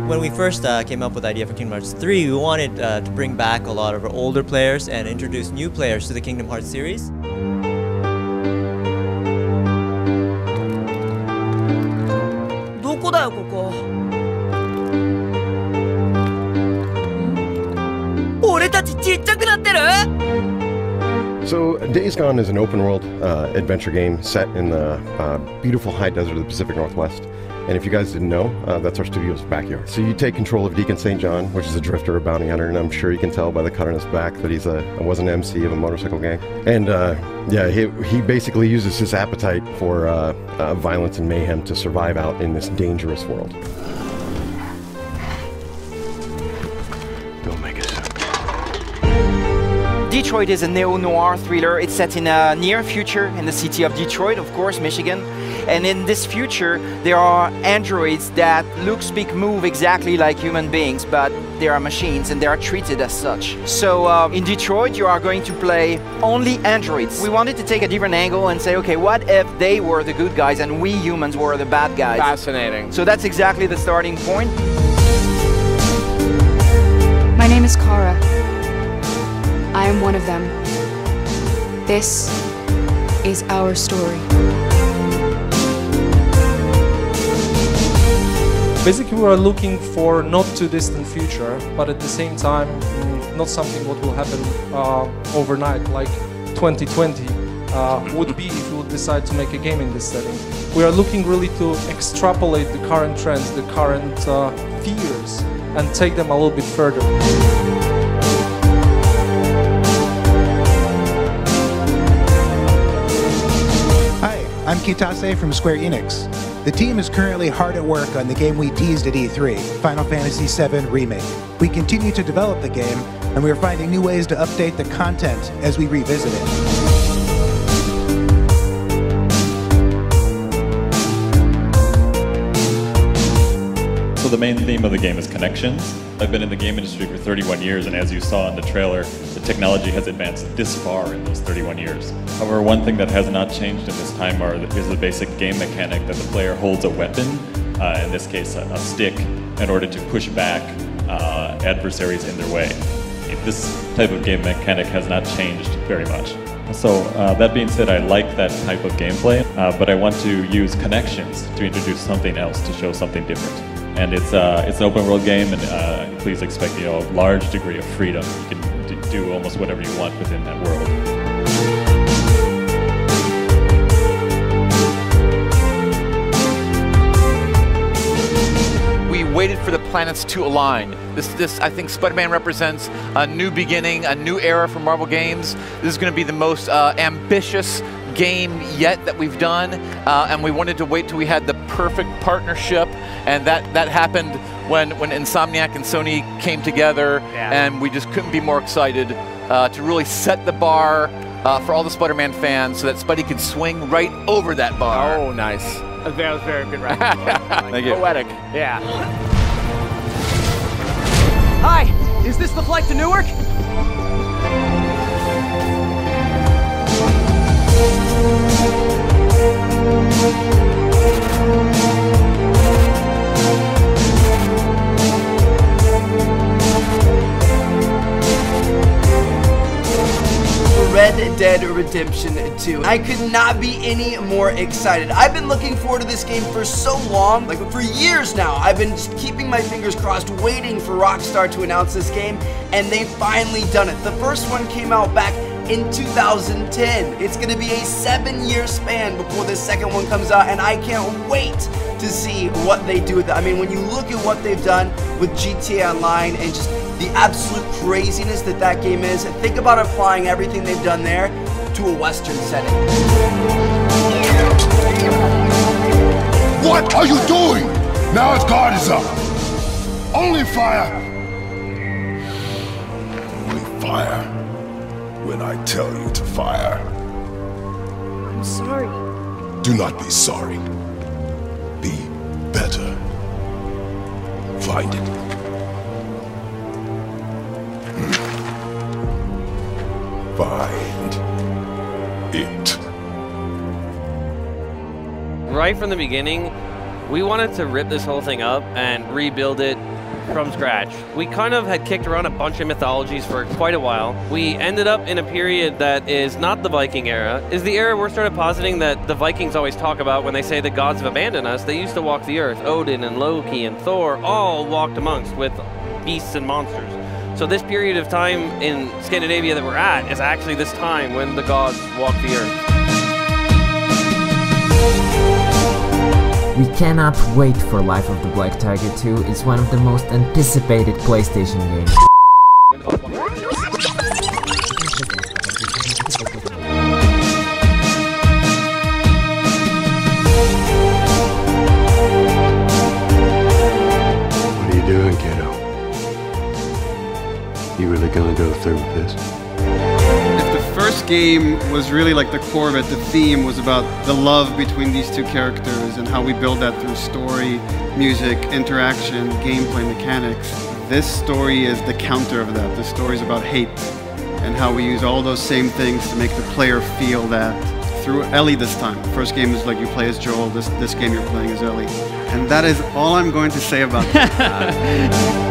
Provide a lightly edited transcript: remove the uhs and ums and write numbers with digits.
When we first came up with the idea for Kingdom Hearts 3, we wanted to bring back a lot of our older players and introduce new players to the Kingdom Hearts series. どこだよここ。俺たちちっちゃくなってる？ So, Days Gone is an open-world adventure game set in the beautiful high desert of the Pacific Northwest. And if you guys didn't know, that's our studio's backyard. So you take control of Deacon St. John, which is a drifter, a bounty hunter, and I'm sure you can tell by the cut on his back that he was an MC of a motorcycle gang. And yeah, he basically uses his appetite for violence and mayhem to survive out in this dangerous world. Don't make us. Detroit is a neo-noir thriller. It's set in a near future in the city of Detroit, of course, Michigan. And in this future, there are androids that look, speak, move exactly like human beings, but they are machines and they are treated as such. So in Detroit, you are going to play only androids. We wanted to take a different angle and say, okay, what if they were the good guys and we humans were the bad guys? Fascinating. So that's exactly the starting point. My name is Kara. I am one of them. This is our story. Basically, we are looking for not too distant future, but at the same time, not something what will happen overnight, like 2020 would be if we would decide to make a game in this setting. We are looking really to extrapolate the current trends, the current fears, and take them a little bit further. I'm Kitase from Square Enix. The team is currently hard at work on the game we teased at E3, Final Fantasy VII Remake. We continue to develop the game, and we are finding new ways to update the content as we revisit it. So the main theme of the game is connections. I've been in the game industry for 31 years, and as you saw in the trailer, the technology has advanced this far in those 31 years. However, one thing that has not changed in this time is the basic game mechanic that the player holds a weapon, in this case a stick, in order to push back adversaries in their way. This type of game mechanic has not changed very much. So that being said, I like that type of gameplay, but I want to use connections to introduce something else, to show something different. And it's an open world game, and please expect a large degree of freedom. You can do almost whatever you want within that world. We waited for the planets to align. This I think Spider-Man represents a new beginning, a new era for Marvel games. This is going to be the most ambitious game yet that we've done, and we wanted to wait till we had the perfect partnership, and that happened when Insomniac and Sony came together, and we just couldn't be more excited to really set the bar for all the Spider-Man fans so that Spidey could swing right over that bar. Oh, nice. That was very good, right? Thank you. Poetic. Yeah. Hi, is this the flight to Newark? Red Dead Redemption 2. I could not be any more excited. I've been looking forward to this game for so long, like for years now. I've been just keeping my fingers crossed, waiting for Rockstar to announce this game, and they've finally done it. The first one came out back in 2010. It's gonna be a 7-year span before the second one comes out, and I can't wait to see what they do with it. I mean, when you look at what they've done with GTA Online and just the absolute craziness that game is, and think about applying everything they've done there to a Western setting. What are you doing? Now his guard is up. Only fire. Only fire when I tell you to fire. I'm sorry. Do not be sorry. Be better. Find it. Find it. Right from the beginning, we wanted to rip this whole thing up and rebuild it from scratch. We kind of had kicked around a bunch of mythologies for quite a while. We ended up in a period that is not the Viking era, is the era we're started positing that the Vikings always talk about when they say the gods have abandoned us. They used to walk the earth. Odin and Loki and Thor all walked amongst with beasts and monsters. So this period of time in Scandinavia that we're at is actually this time when the gods walk the earth. We cannot wait for Life of the Black Tiger 2. It's one of the most anticipated PlayStation games. What are you doing, kiddo? You really gonna go through with this? If the first game was really like the core of it, the theme was about the love between these two characters and how we build that through story, music, interaction, gameplay, mechanics. This story is the counter of that. The story is about hate and how we use all those same things to make the player feel that through Ellie this time. First game is like you play as Joel, this game you're playing as Ellie. And that is all I'm going to say about that.